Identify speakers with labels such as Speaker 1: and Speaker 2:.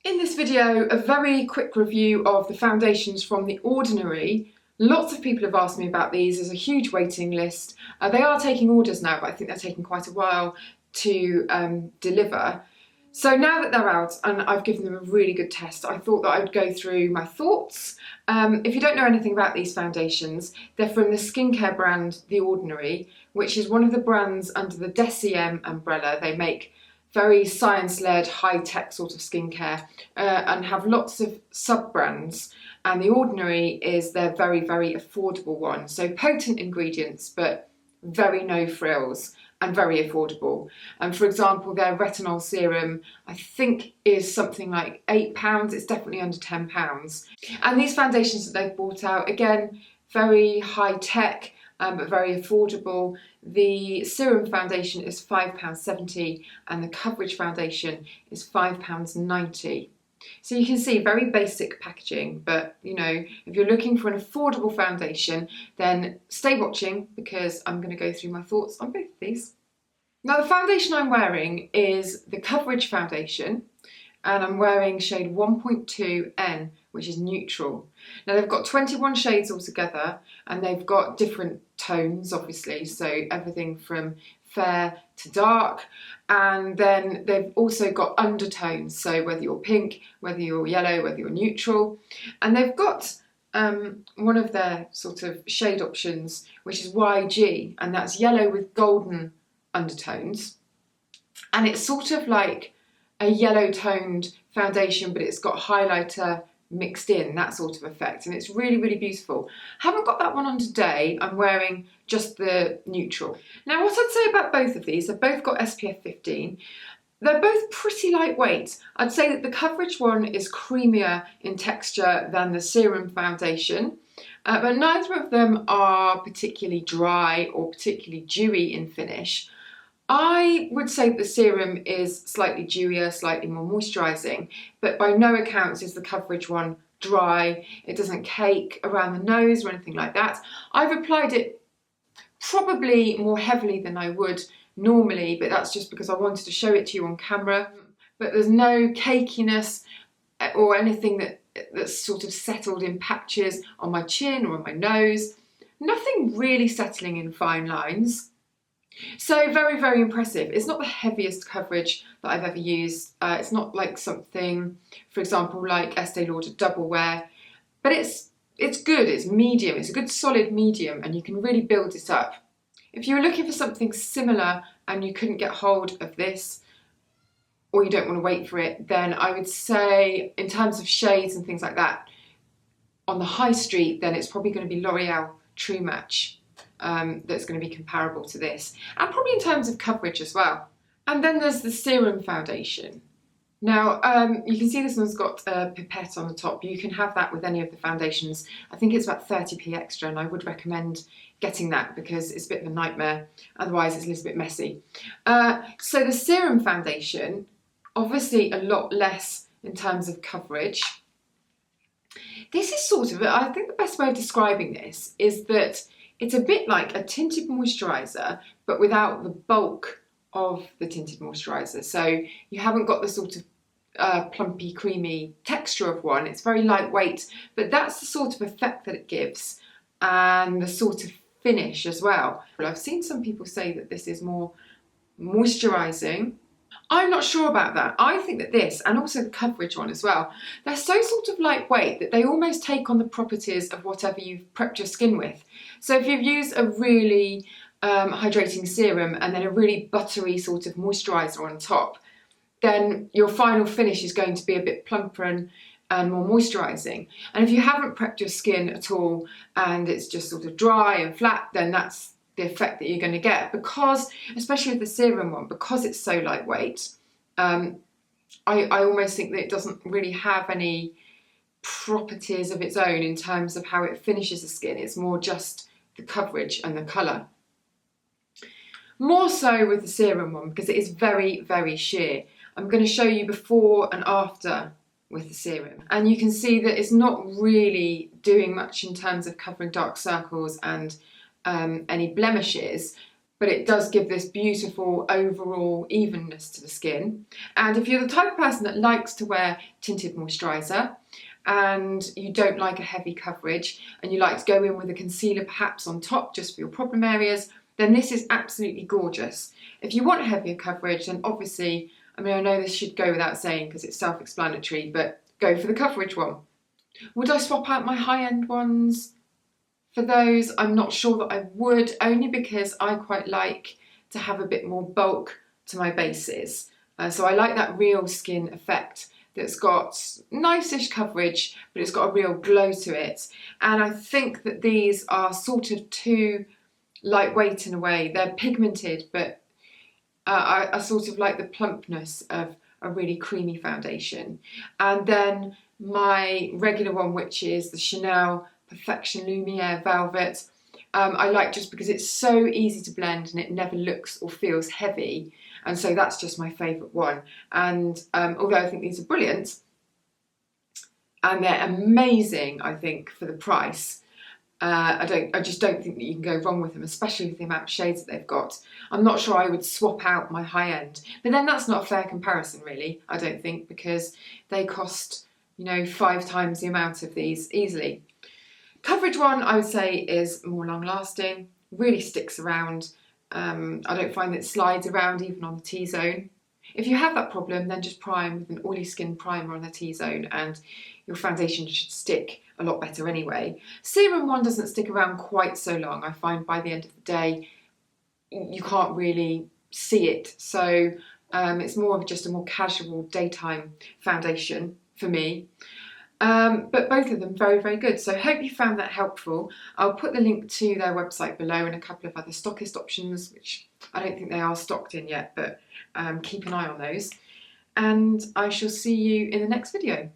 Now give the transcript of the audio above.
Speaker 1: In this video, a very quick review of the foundations from The Ordinary. Lots of people have asked me about these. There's a huge waiting list. They are taking orders now, but I think they're taking quite a while to deliver. So now that they're out and I've given them a really good test, I thought that I'd go through my thoughts. If you don't know anything about these foundations, they're from the skincare brand The Ordinary, which is one of the brands under the Deciem umbrella. They make very science-led, high-tech sort of skincare and have lots of sub-brands. And The Ordinary is their very, very affordable one. So potent ingredients, but very no frills and very affordable. And for example, their retinol serum, I think is something like £8. It's definitely under £10. And these foundations that they've brought out, again, very high-tech, but very affordable. The Serum foundation is £5.70 and the Coverage foundation is £5.90. So you can see very basic packaging, but you know, if you're looking for an affordable foundation, then stay watching because I'm going to go through my thoughts on both of these. Now the foundation I'm wearing is the Coverage foundation and I'm wearing shade 1.2N, which is neutral. Now they've got 21 shades altogether and they've got different tones obviously, so everything from fair to dark, and then they've also got undertones, so whether you're pink, whether you're yellow, whether you're neutral. And they've got one of their sort of shade options which is YG, and that's yellow with golden undertones, and it's sort of like a yellow toned foundation but it's got highlighter mixed in, that sort of effect, and it's really, really beautiful. Haven't got that one on today, I'm wearing just the neutral. Now what I'd say about both of these, they've both got SPF 15. They're both pretty lightweight. I'd say that the Coverage one is creamier in texture than the Serum foundation, but neither of them are particularly dry or particularly dewy in finish. I would say that the Serum is slightly dewier, slightly more moisturising, but by no accounts is the Coverage one dry. It doesn't cake around the nose or anything like that. I've applied it probably more heavily than I would normally, but that's just because I wanted to show it to you on camera. But there's no cakiness or anything that's sort of settled in patches on my chin or on my nose. Nothing really settling in fine lines. So very, very impressive. It's not the heaviest coverage that I've ever used. It's not like something, for example, like Estee Lauder Double Wear, but it's good, it's medium, it's a good solid medium and you can really build it up. If you were looking for something similar and you couldn't get hold of this, or you don't want to wait for it, then I would say in terms of shades and things like that, on the high street, then it's probably going to be L'Oreal True Match. That's going to be comparable to this, and probably in terms of coverage as well. And then there's the Serum foundation. Now you can see this one's got a pipette on the top. You can have that with any of the foundations. I think it's about 30p extra and I would recommend getting that because it's a bit of a nightmare, otherwise it's a little bit messy. So the Serum foundation, obviously a lot less in terms of coverage. This is sort of, I think the best way of describing this is that it's a bit like a tinted moisturiser, but without the bulk of the tinted moisturiser. So you haven't got the sort of plumpy, creamy texture of one. It's very lightweight, but that's the sort of effect that it gives and the sort of finish as well. I've seen some people say that this is more moisturising. I'm not sure about that. I think that this, and also the Coverage one as well, they're so sort of lightweight that they almost take on the properties of whatever you've prepped your skin with. So if you've used a really hydrating serum and then a really buttery sort of moisturiser on top, then your final finish is going to be a bit plumper and more moisturising. And if you haven't prepped your skin at all and it's just sort of dry and flat, then that's the effect that you're going to get, because especially with the Serum one, because it's so lightweight, I almost think that it doesn't really have any properties of its own in terms of how it finishes the skin. It's more just the coverage and the colour. More so with the Serum one because it is very, very sheer. I'm going to show you before and after with the Serum, and you can see that it's not really doing much in terms of covering dark circles and any blemishes, but it does give this beautiful overall evenness to the skin. And if you're the type of person that likes to wear tinted moisturiser and you don't like a heavy coverage and you like to go in with a concealer perhaps on top just for your problem areas, then this is absolutely gorgeous. If you want heavier coverage, then obviously, I mean, I know this should go without saying because it's self-explanatory, but go for the coverage one. Would I swap out my high-end ones for those? I'm not sure that I would, only because I quite like to have a bit more bulk to my bases. So I like that real skin effect that's got nice-ish coverage, but it's got a real glow to it. And I think that these are sort of too lightweight in a way. They're pigmented, but I sort of like the plumpness of a really creamy foundation. And then my regular one, which is the Chanel Perfection Lumiere Velvet, I like just because it's so easy to blend and it never looks or feels heavy, and so that's just my favourite one. And although I think these are brilliant and they're amazing, I think for the price, I just don't think that you can go wrong with them, especially with the amount of shades that they've got. I'm not sure I would swap out my high end, but then that's not a fair comparison really, I don't think, because they cost, you know, 5 times the amount of these easily. Coverage one, I would say, is more long lasting, really sticks around. I don't find that it slides around even on the T-zone. If you have that problem, then just prime with an oily skin primer on the T-zone and your foundation should stick a lot better anyway. Serum one doesn't stick around quite so long. I find by the end of the day you can't really see it, so it's more of just a more casual daytime foundation for me. But both of them very, very good. So hope you found that helpful. I'll put the link to their website below and a couple of other stockist options, which I don't think they are stocked in yet, but keep an eye on those. And I shall see you in the next video.